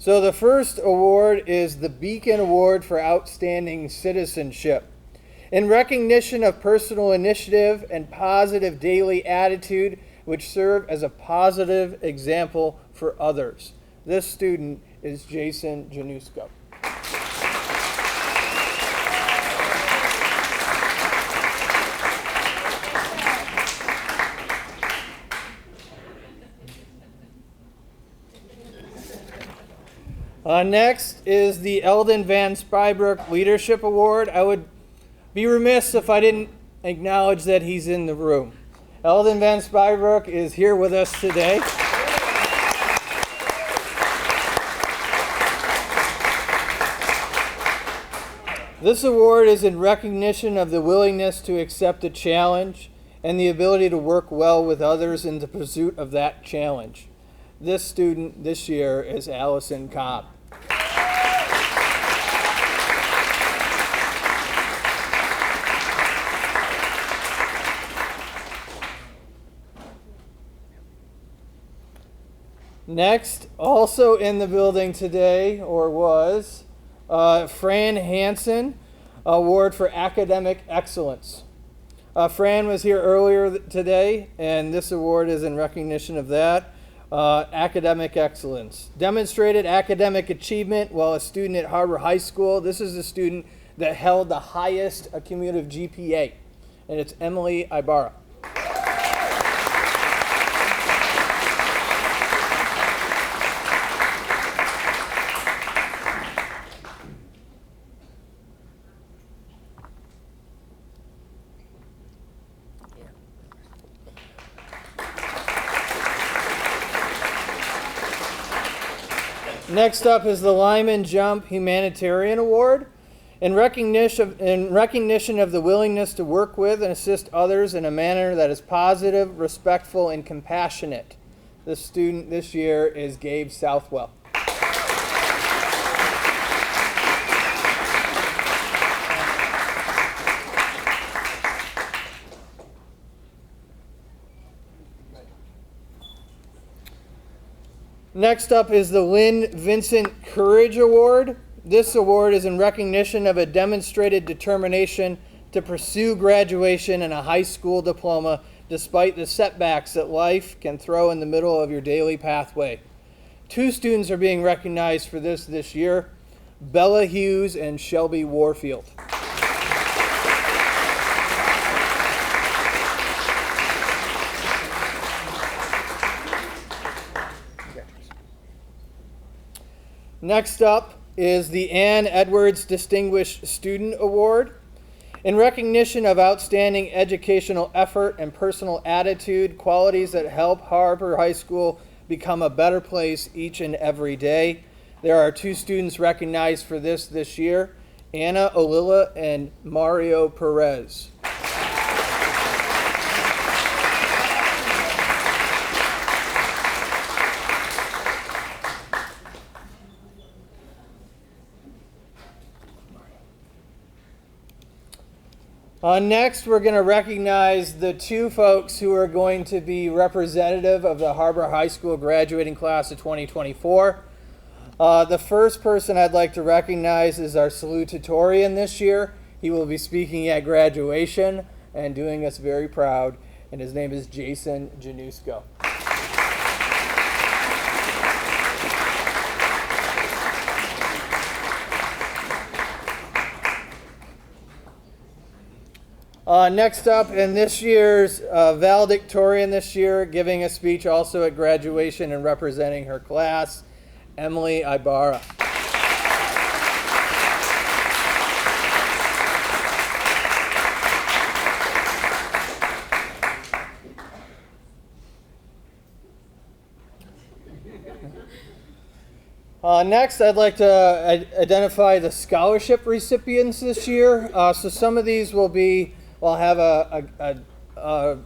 So the first award is the Beacon Award for Outstanding Citizenship. In recognition of personal initiative and positive daily attitude, which serve as a positive example for others. This student is Jason Janusko. Next is the Eldon Van Spybrook Leadership Award. I would be remiss if I didn't acknowledge that he's in the room. Eldon Van Spybrook is here with us today. This award is in recognition of the willingness to accept a challenge and the ability to work well with others in the pursuit of that challenge. This student this year is Allison Cobb. Next, also in the building today, or was, Fran Hansen Award for Academic Excellence. Fran was here earlier today, and this award is in recognition of that. Academic excellence. Demonstrated academic achievement while a student at Harbor High School. This is the student that held the highest cumulative GPA, and it's Emily Ibarra. Next up is the Lyman Jump Humanitarian Award. In recognition of the willingness to work with and assist others in a manner that is positive, respectful, and compassionate. The student this year is Gabe Southwell. Next up is the Lynn Vincent Courage Award. This award is in recognition of a demonstrated determination to pursue graduation and a high school diploma despite the setbacks that life can throw in the middle of your daily pathway. Two students are being recognized for this year, Bella Hughes and Shelby Warfield. Next up is the Ann Edwards Distinguished Student Award. In recognition of outstanding educational effort and personal attitude, qualities that help Harbor High School become a better place each and every day. There are two students recognized for this year, Anna Olilla and Mario Perez. Next, we're going to recognize the two folks who are going to be representative of the Harbor High School graduating class of 2024. The first person I'd like to recognize is our salutatorian this year. He will be speaking at graduation and doing us very proud, and his name is Jason Janusko. Next up, in this year's valedictorian this year, giving a speech also at graduation and representing her class, Emily Ibarra. Next, I'd like to identify the scholarship recipients this year. So some of these will be, we'll have a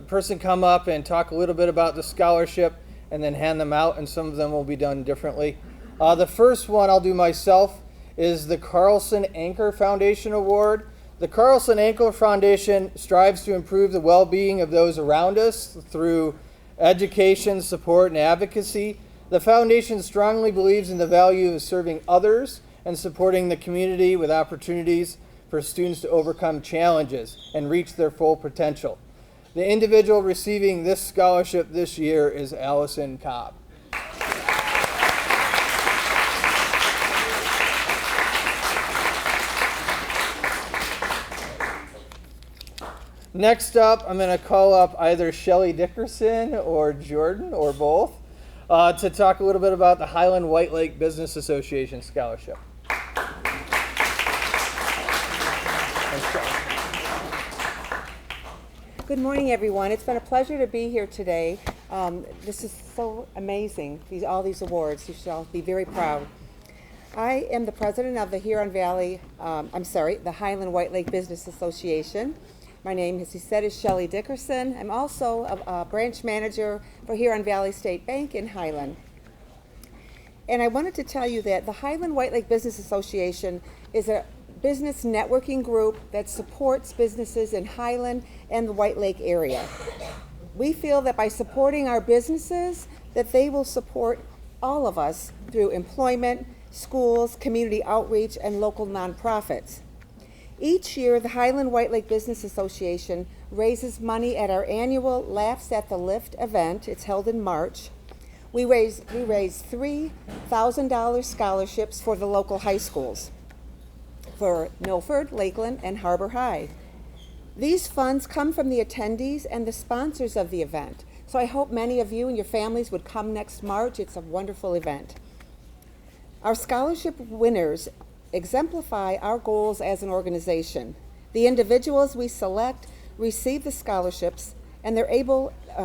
person come up and talk a little bit about the scholarship and then hand them out, and some of them will be done differently. The first one I'll do myself is the Carlson Anchor Foundation Award. The Carlson Anchor Foundation strives to improve the well-being of those around us through education, support, and advocacy. The foundation strongly believes in the value of serving others and supporting the community with opportunities for students to overcome challenges and reach their full potential. The individual receiving this scholarship this year is Allison Cobb. Next up, I'm going to call up either Shelly Dickerson or Jordan or both to talk a little bit about the Highland White Lake Business Association Scholarship. Good morning, everyone. It's been a pleasure to be here today. This is so amazing, all these awards. You should all be very proud. I am the president of the the Highland White Lake Business Association. My name, as he said, is Shelly Dickerson. I'm also a branch manager for Huron Valley State Bank in Highland. And I wanted to tell you that the Highland White Lake Business Association is a business networking group that supports businesses in Highland and the White Lake area. We feel that by supporting our businesses, that they will support all of us through employment, schools, community outreach, and local nonprofits. Each year, the Highland White Lake Business Association raises money at our annual Laughs at the Lift event. It's held in March. We raise $3,000 scholarships for the local high schools, for Milford, Lakeland, and Harbor High. These funds come from the attendees and the sponsors of the event. So I hope many of you and your families would come next March. It's a wonderful event. Our scholarship winners exemplify our goals as an organization. The individuals we select receive the scholarships, and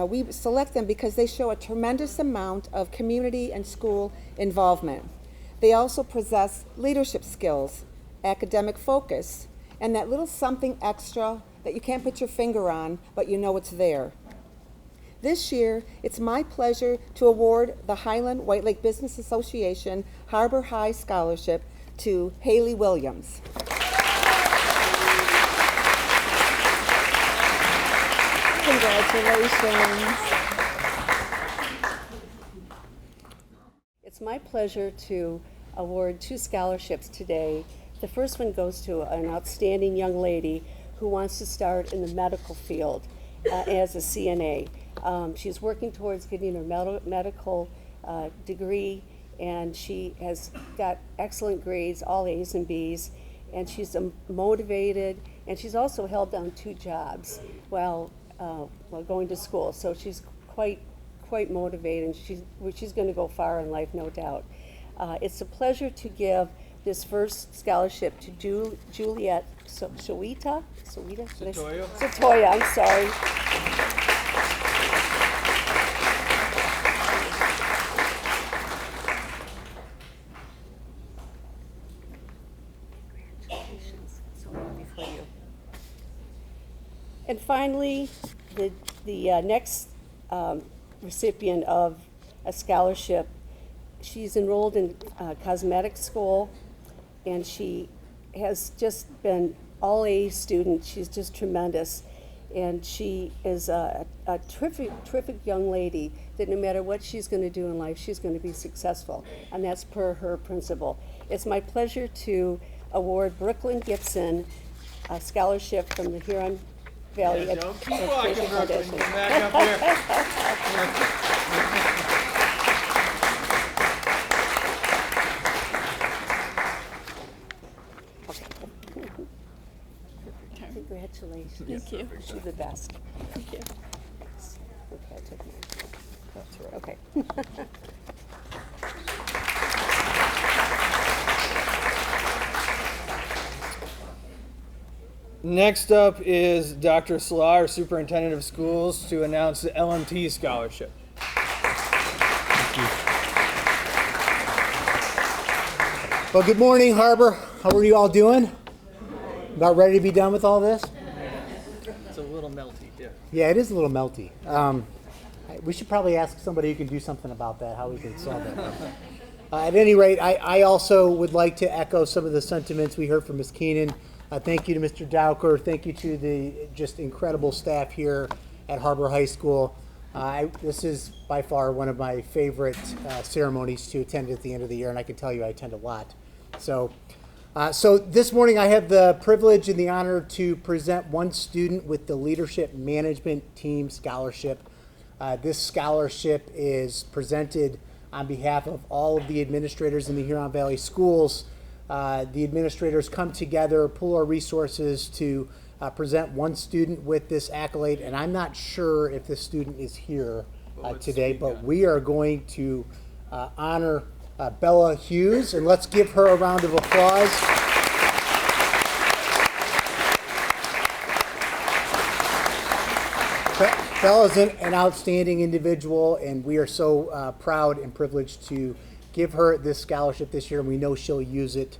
we select them because they show a tremendous amount of community and school involvement. They also possess leadership skills, academic focus, and that little something extra that you can't put your finger on, but you know it's there. This year, it's my pleasure to award the Highland White Lake Business Association Harbor High Scholarship to Haley Williams. Congratulations. It's my pleasure to award 2 scholarships today. The first one goes to an outstanding young lady who wants to start in the medical field as a CNA. She's working towards getting her medical degree, and she has got excellent grades, all A's and B's, and she's motivated, and she's also held down 2 jobs while going to school. So she's quite motivated, and she's going to go far in life, no doubt. It's a pleasure to give this first scholarship to Juliet Sotoya, I'm sorry. Congratulations. So happy for you. And finally, the next recipient of a scholarship, she's enrolled in cosmetic school, and she has just been all A student. She's just tremendous, and she is a terrific young lady that no matter what she's going to do in life, she's going to be successful, and that's per her principle. It's my pleasure to award Brooklyn Gibson a scholarship from the Huron Valley Education Foundation. Come back up here. Congratulations. Thank you. She's the best. Thank you. Okay, I took mine. That's right. Okay. Next up is Dr. Salah, our Superintendent of Schools, to announce the LMT Scholarship. Well, good morning, Harbor. How are you all doing? About ready to be done with all this? It's a little melty, yeah. Yeah, it is a little melty. We should probably ask somebody who can do something about that, how we can solve it. At any rate, I also would like to echo some of the sentiments we heard from Ms. Keenan. Thank you to Mr. Dowker. Thank you to the just incredible staff here at Harbor High School. This is by far one of my favorite ceremonies to attend at the end of the year, and I can tell you I attend a lot. So this morning I have the privilege and the honor to present one student with the Leadership Management Team Scholarship. This scholarship is presented on behalf of all of the administrators in the Huron Valley Schools. The administrators come together, pool our resources to present one student with this accolade, and I'm not sure if this student is here today, but we are going to honor Bella Hughes, and let's give her a round of applause. Bella is an outstanding individual, and we are so proud and privileged to give her this scholarship this year, and we know she'll use it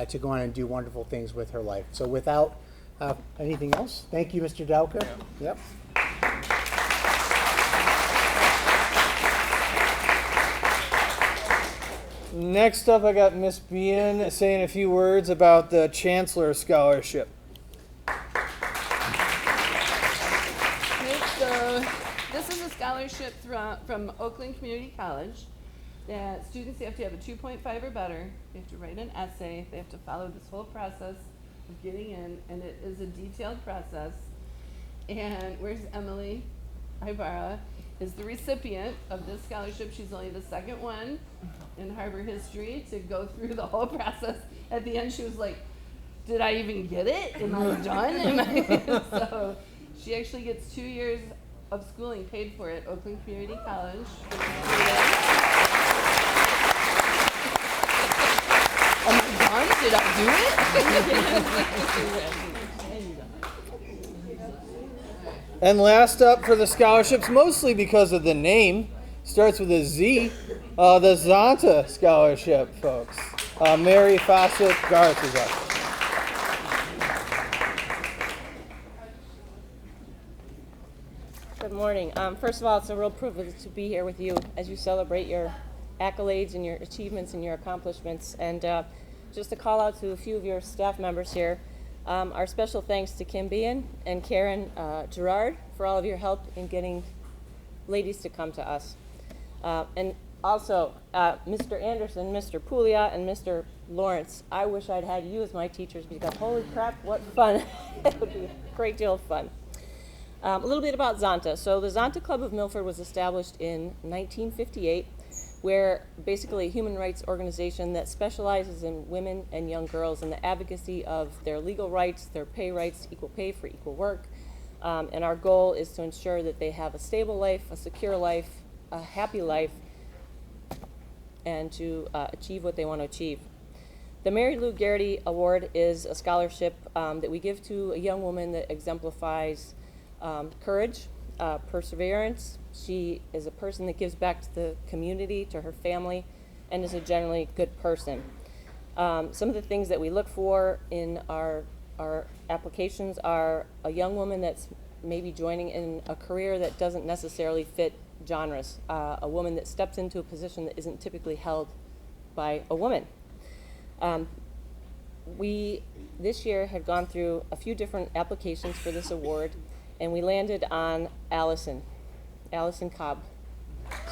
to go on and do wonderful things with her life. So without anything else, thank you, Mr. Dauka. Yep. Next up, I got Miss Bean saying a few words about the Chancellor Scholarship. Okay, so this is a scholarship from Oakland Community College that students have to have a 2.5 or better. They have to write an essay. They have to follow this whole process of getting in, and it is a detailed process. And where's Emily Ibarra is the recipient of this scholarship. She's only the second one in Harbor history to go through the whole process. At the end, she was like, did I even get it? Am I done? So she actually gets 2 years of schooling paid for at Oakland Community College. Am I done? Did I do it? And last up for the scholarships, mostly because of the name, starts with a Z, the Zonta Scholarship, folks. Mary Fawcett Garth is up. Good morning. First of all, it's a real privilege to be here with you as you celebrate your accolades and your achievements and your accomplishments. And just to call out to a few of your staff members here, our special thanks to Kim Bean and Karen Gerard for all of your help in getting ladies to come to us. And also, Mr. Anderson, Mr. Puglia, and Mr. Lawrence, I wish I'd had you as my teachers because holy crap, what fun. It would be a great deal of fun. A little bit about Zonta. So the Zonta Club of Milford was established in 1958, where basically a human rights organization that specializes in women and young girls and the advocacy of their legal rights, their pay rights, equal pay for equal work. And our goal is to ensure that they have a stable life, a secure life, a happy life, and to achieve what they want to achieve. The Mary Lou Garrity Award is a scholarship that we give to a young woman that exemplifies courage, perseverance. She is a person that gives back to the community, to her family, and is a generally good person. Some of the things that we look for in our applications are a young woman that's maybe joining in a career that doesn't necessarily fit genres, a woman that steps into a position that isn't typically held by a woman. We, this year, had gone through a few different applications for this award, and we landed on Allison Cobb.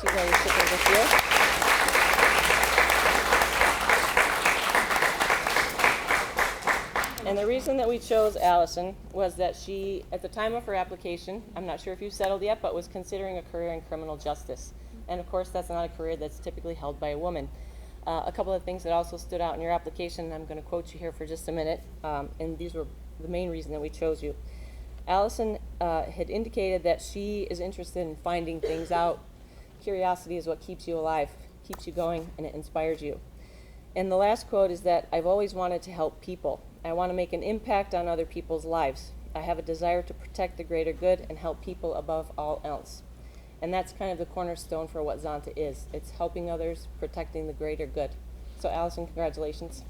She's our recipient this year. And the reason that we chose Allison was that she, at the time of her application, I'm not sure if you've settled yet, but was considering a career in criminal justice. And of course, that's not a career that's typically held by a woman. A couple of things that also stood out in your application, and I'm going to quote you here for just a minute, and these were the main reason that we chose you. Allison had indicated that she is interested in finding things out. Curiosity is what keeps you alive, keeps you going, and it inspires you. And the last quote is that I've always wanted to help people. I want to make an impact on other people's lives. I have a desire to protect the greater good and help people above all else. And that's kind of the cornerstone for what Zonta is. It's helping others, protecting the greater good. So Allison, congratulations.